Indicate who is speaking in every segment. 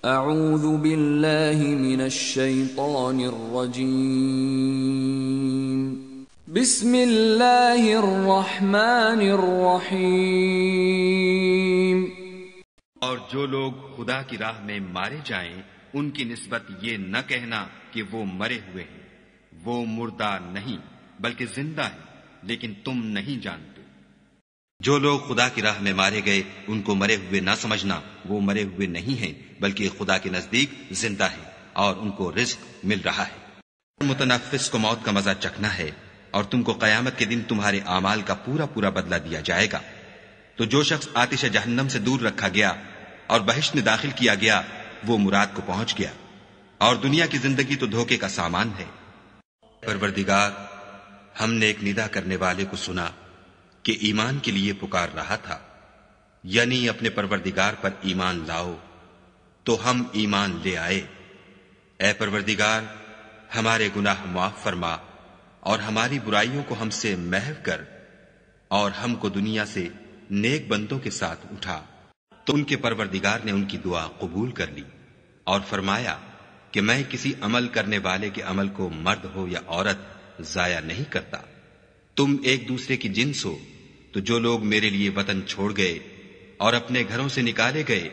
Speaker 1: اعوذ باللہ من الشیطان الرجیم بسم اللہ الرحمن الرحیم۔
Speaker 2: اور جو لوگ خدا کی راہ میں مارے جائیں ان کی نسبت یہ نہ کہنا کہ وہ مرے ہوئے ہیں، وہ مردہ نہیں بلکہ زندہ ہیں، لیکن تم نہیں جانتے۔ جو لوگ خدا کی راہ میں مارے گئے ان کو مرے ہوئے نہ سمجھنا، وہ مرے ہوئے نہیں ہیں بلکہ خدا کے نزدیک زندہ ہیں اور ان کو رزق مل رہا ہے۔ متنفس کو موت کا مزہ چکھنا ہے، اور تم کو قیامت کے دن تمہارے اعمال کا پورا پورا بدلہ دیا جائے گا۔ تو جو شخص آتش جہنم سے دور رکھا گیا اور بہشت میں داخل کیا گیا وہ مراد کو پہنچ گیا، اور دنیا کی زندگی تو دھوکے کا سامان ہے۔ پروردگار، ہم نے ایک ندا کرنے والے کو سنا کہ ایمان کے لیے پکار رہا تھا، یعنی اپنے پروردگار پر ایمان لاؤ، تو ہم ایمان لے آئے۔ اے پروردگار، ہمارے گناہ معاف فرما اور ہماری برائیوں کو ہم سے محو کر، اور ہم کو دنیا سے نیک بندوں کے ساتھ اٹھا۔ تو ان کے پروردگار نے ان کی دعا قبول کر لی اور فرمایا کہ میں کسی عمل کرنے والے کے عمل کو مرد ہو یا عورت ضائع نہیں کرتا۔ تم ایک دوسرے کی جنس ہو، تو جو لوگ میرے لیے وطن چھوڑ گئے اور اپنے گھروں سے نکالے گئے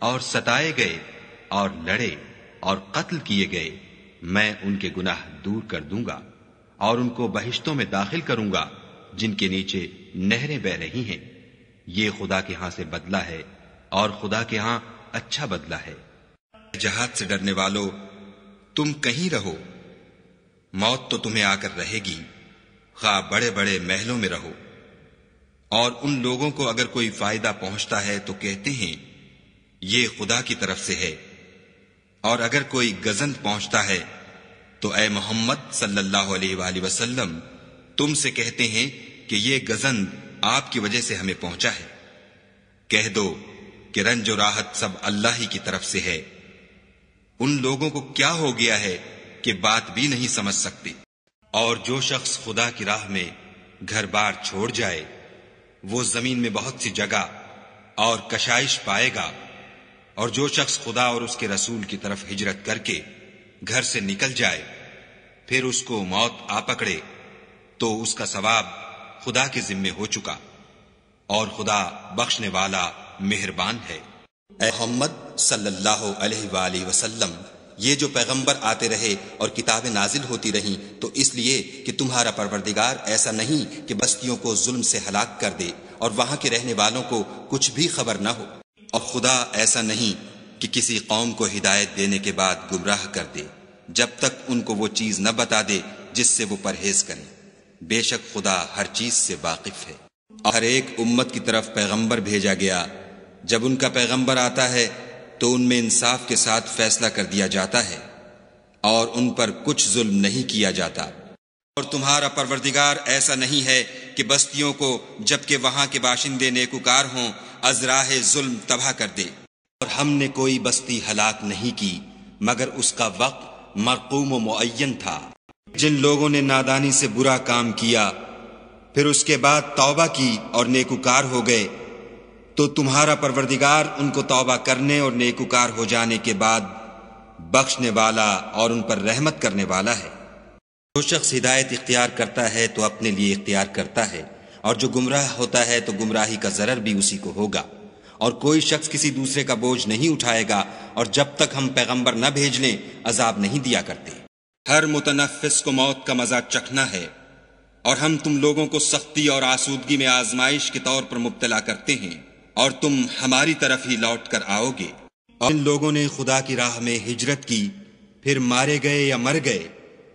Speaker 2: اور ستائے گئے اور لڑے اور قتل کیے گئے، میں ان کے گناہ دور کر دوں گا اور ان کو بہشتوں میں داخل کروں گا جن کے نیچے نہریں بہ رہی ہیں۔ یہ خدا کے ہاں سے بدلہ ہے اور خدا کے ہاں اچھا بدلہ ہے۔ جہاد سے ڈرنے والو، تم کہیں رہو، موت تو تمہیں آ کر رہے گی، خواہ بڑے بڑے محلوں میں رہو۔ اور ان لوگوں کو اگر کوئی فائدہ پہنچتا ہے تو کہتے ہیں یہ خدا کی طرف سے ہے، اور اگر کوئی گزند پہنچتا ہے تو اے محمد صلی اللہ علیہ وآلہ وسلم تم سے کہتے ہیں کہ یہ گزند آپ کی وجہ سے ہمیں پہنچا ہے۔ کہہ دو کہ رنج و راحت سب اللہ ہی کی طرف سے ہے۔ ان لوگوں کو کیا ہو گیا ہے کہ بات بھی نہیں سمجھ سکتے۔ اور جو شخص خدا کی راہ میں گھر بار چھوڑ جائے وہ زمین میں بہت سی جگہ اور کشائش پائے گا، اور جو شخص خدا اور اس کے رسول کی طرف ہجرت کر کے گھر سے نکل جائے پھر اس کو موت آ پکڑے تو اس کا ثواب خدا کے ذمے ہو چکا، اور خدا بخشنے والا مہربان ہے۔ اے محمد صلی اللہ علیہ وآلہ وسلم، یہ جو پیغمبر آتے رہے اور کتابیں نازل ہوتی رہیں تو اس لیے کہ تمہارا پروردگار ایسا نہیں کہ بستیوں کو ظلم سے ہلاک کر دے اور وہاں کے رہنے والوں کو کچھ بھی خبر نہ ہو، اور خدا ایسا نہیں کہ کسی قوم کو ہدایت دینے کے بعد گمراہ کر دے جب تک ان کو وہ چیز نہ بتا دے جس سے وہ پرہیز کریں۔ بے شک خدا ہر چیز سے واقف ہے۔ ہر ایک امت کی طرف پیغمبر بھیجا گیا، جب ان کا پیغمبر آتا ہے تو ان میں انصاف کے ساتھ فیصلہ کر دیا جاتا ہے اور ان پر کچھ ظلم نہیں کیا جاتا۔ اور تمہارا پروردگار ایسا نہیں ہے کہ بستیوں کو جبکہ وہاں کے باشندے نیکوکار ہوں از راہ ظلم تباہ کر دے۔ اور ہم نے کوئی بستی ہلاک نہیں کی مگر اس کا وقت مرقوم و معین تھا۔ جن لوگوں نے نادانی سے برا کام کیا پھر اس کے بعد توبہ کی اور نیکوکار ہو گئے تو تمہارا پروردگار ان کو توبہ کرنے اور نیکوکار ہو جانے کے بعد بخشنے والا اور ان پر رحمت کرنے والا ہے۔ جو شخص ہدایت اختیار کرتا ہے تو اپنے لیے اختیار کرتا ہے، اور جو گمراہ ہوتا ہے تو گمراہی کا ضرر بھی اسی کو ہوگا۔ اور کوئی شخص کسی دوسرے کا بوجھ نہیں اٹھائے گا، اور جب تک ہم پیغمبر نہ بھیج لیں عذاب نہیں دیا کرتے۔ ہر متنفس کو موت کا مزہ چکھنا ہے، اور ہم تم لوگوں کو سختی اور آسودگی میں آزمائش کے طور پر مبتلا کرتے ہیں، اور تم ہماری طرف ہی لوٹ کر آؤ گے۔ اور جن لوگوں نے خدا کی راہ میں ہجرت کی پھر مارے گئے یا مر گئے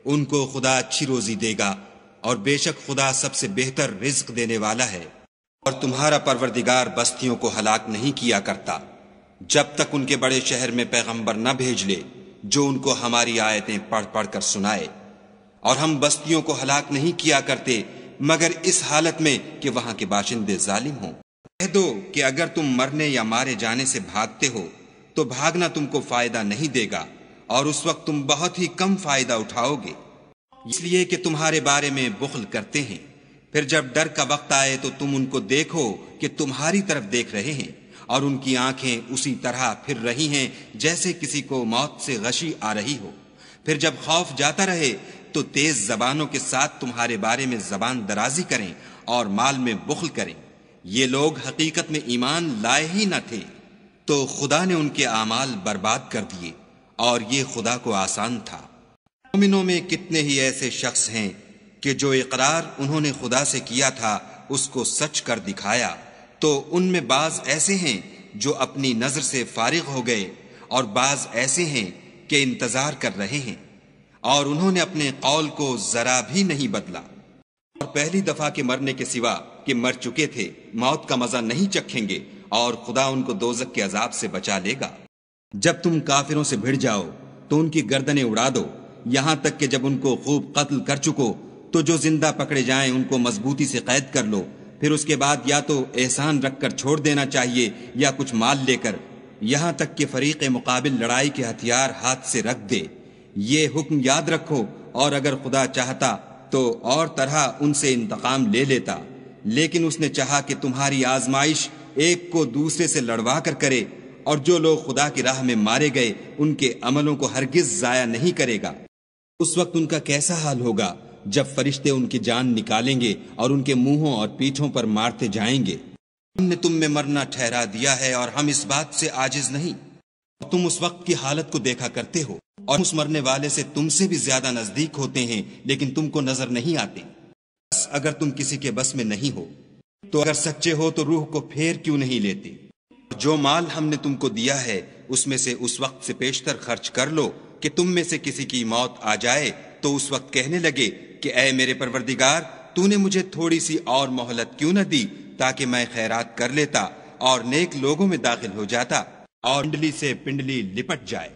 Speaker 2: ان کو خدا اچھی روزی دے گا، اور بے شک خدا سب سے بہتر رزق دینے والا ہے۔ اور تمہارا پروردگار بستیوں کو ہلاک نہیں کیا کرتا جب تک ان کے بڑے شہر میں پیغمبر نہ بھیج لے جو ان کو ہماری آیتیں پڑھ پڑھ کر سنائے۔ اور ہم بستیوں کو ہلاک نہیں کیا کرتے مگر اس حالت میں کہ وہاں کے باشندے ظالم ہوں۔ کہہ دو کہ اگر تم مرنے یا مارے جانے سے بھاگتے ہو تو بھاگنا تم کو فائدہ نہیں دے گا، اور اس وقت تم بہت ہی کم فائدہ اٹھاؤ گے، اس لیے کہ تمہارے بارے میں بخل کرتے ہیں۔ پھر جب ڈر کا وقت آئے تو تم ان کو دیکھو کہ تمہاری طرف دیکھ رہے ہیں،
Speaker 3: اور ان کی آنکھیں اسی طرح پھر رہی ہیں جیسے کسی کو موت سے غشی آ رہی ہو۔ پھر جب خوف جاتا رہے تو تیز زبانوں کے ساتھ تمہارے بارے میں زبان درازی کریں اور مال میں بخل کریں۔ یہ لوگ حقیقت میں ایمان لائے ہی نہ تھے، تو خدا نے ان کے اعمال برباد کر دیے، اور یہ خدا کو آسان تھا۔ مومنوں میں کتنے ہی ایسے شخص ہیں کہ جو اقرار انہوں نے خدا سے کیا تھا اس کو سچ کر دکھایا، تو ان میں بعض ایسے ہیں جو اپنی نظر سے فارغ ہو گئے، اور بعض ایسے ہیں کہ انتظار کر رہے ہیں، اور انہوں نے اپنے قول کو ذرا بھی نہیں بدلا، اور پہلی دفعہ کے مرنے کے سوا کہ مر چکے تھے موت کا مزہ نہیں چکھیں گے، اور خدا ان کو دوزخ کے عذاب سے بچا لے گا۔ جب تم کافروں سے بھڑ جاؤ تو ان کی گردنیں اڑا دو، یہاں تک کہ جب ان کو خوب قتل کر چکو تو جو زندہ پکڑے جائیں ان کو مضبوطی سے قید کر لو، پھر اس کے بعد یا تو احسان رکھ کر چھوڑ دینا چاہیے یا کچھ مال لے کر، یہاں تک کہ فریق مقابل لڑائی کے ہتھیار ہاتھ سے رکھ دے۔ یہ حکم یاد رکھو، اور اگر خدا چاہتا تو اور طرح ان سے انتقام لے لیتا، لیکن اس نے چاہا کہ تمہاری آزمائش ایک کو دوسرے سے لڑوا کر کرے، اور جو لوگ خدا کی راہ میں مارے گئے ان کے عملوں کو ہرگز ضائع نہیں کرے گا۔ اس وقت ان کا کیسا حال ہوگا جب فرشتے ان کی جان نکالیں گے اور ان کے منہوں اور پیٹھوں پر مارتے جائیں گے۔ ہم نے تم میں مرنا ٹھہرا دیا ہے اور ہم اس بات سے عاجز نہیں۔ تم اس وقت کی حالت کو دیکھا کرتے ہو، اور اس مرنے والے سے تم سے بھی زیادہ نزدیک ہوتے ہیں، لیکن تم کو نظر نہیں آتے۔ بس اگر تم کسی کے بس میں نہیں ہو تو اگر سچے ہو تو روح کو پھیر کیوں نہیں لیتے؟ جو مال ہم نے تم کو دیا ہے اس میں سے اس وقت سے پیشتر خرچ کر لو کہ تم میں سے کسی کی موت آ جائے تو اس وقت کہنے لگے کہ اے میرے پروردگار، تو نے مجھے تھوڑی سی اور مہلت کیوں نہ دی تاکہ میں خیرات کر لیتا اور نیک لوگوں میں داخل ہو جاتا، اور پنڈلی سے پنڈلی لپٹ جائے۔